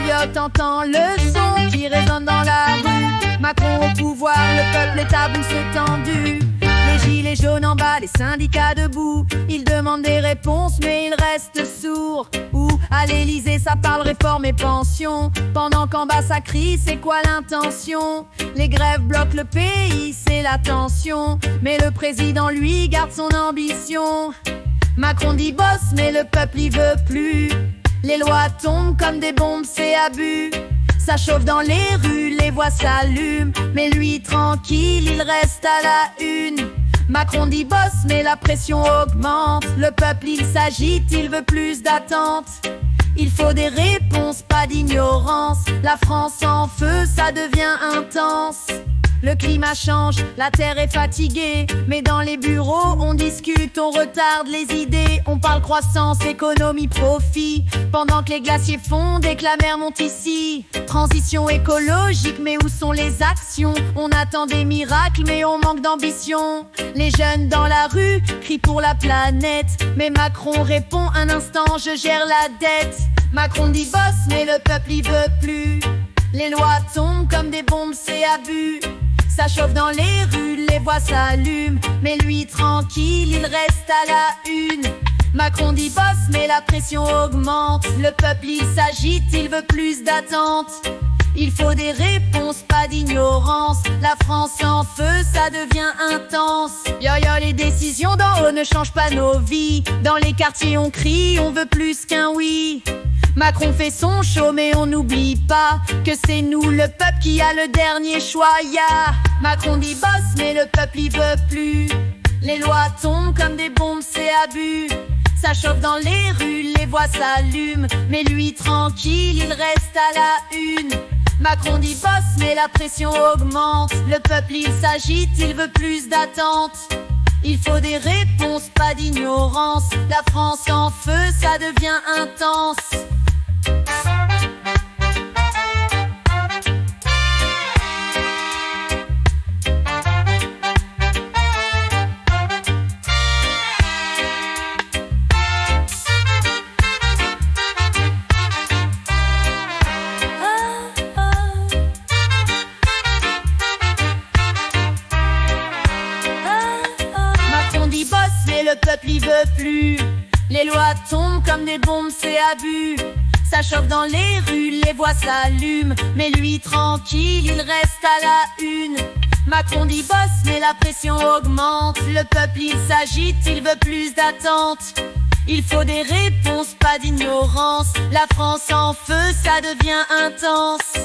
Elliott entend le son qui résonne dans la rue. Macron au pouvoir, le peuple est à bout, c'est tendu. Les gilets jaunes en bas, les syndicats debout. Ils demandent des réponses mais ils restent sourds. Ou à l'Élysée ça parle réforme et pension, pendant qu'en bas ça crie, c'est quoi l'intention? Les grèves bloquent le pays, c'est la tension. Mais le président lui garde son ambition. Macron dit boss mais le peuple y veut plus. Les lois tombent comme des bombes, c'est abus. Ça chauffe dans les rues, les voix s'allument. Mais lui tranquille, il reste à la une. Macron dit boss mais la pression augmente. Le peuple il s'agite, il veut plus d'attente. Il faut des réponses, pas d'ignorance. La France en feu, ça devient intense. Le climat change, la terre est fatiguée. Mais dans les bureaux, on discute, on retarde les idées. On parle croissance, économie, profit. Pendant que les glaciers fondent et que la mer monte ici. Transition écologique, mais où sont les actions? On attend des miracles, mais on manque d'ambition. Les jeunes dans la rue crient pour la planète. Mais Macron répond un instant, je gère la dette. Macron dit boss, mais le peuple y veut plus. Les lois tombent comme des bombes, c'est abus. Ça chauffe dans les rues, les voix s'allument. Mais lui tranquille, il reste à la une. Macron dit boss, mais la pression augmente. Le peuple il s'agite, il veut plus d'attente. Il faut des réponses, pas d'ignorance. La France en feu, ça devient intense. Yo yo, les décisions d'en haut ne changent pas nos vies. Dans les quartiers on crie, on veut plus qu'un oui. Macron fait son show mais on n'oublie pas que c'est nous le peuple qui a le dernier choix. Macron dit boss mais le peuple y veut plus. Les lois tombent comme des bombes, c'est abus. Ça chauffe dans les rues, les voix s'allument. Mais lui tranquille, il reste à la une. Macron dit boss mais la pression augmente. Le peuple il s'agite, il veut plus d'attente. Il faut des réponses, pas d'ignorance. La France en feu, ça devient intense. Macron dit boss, mais le peuple y veut plus. Les lois tombent comme des bombes, c'est abus. Ça chauffe dans les rues, les voix s'allument. Mais lui tranquille, il reste à la une. Macron dit boss, mais la pression augmente. Le peuple il s'agite, il veut plus d'attente. Il faut des réponses, pas d'ignorance. La France en feu, ça devient intense.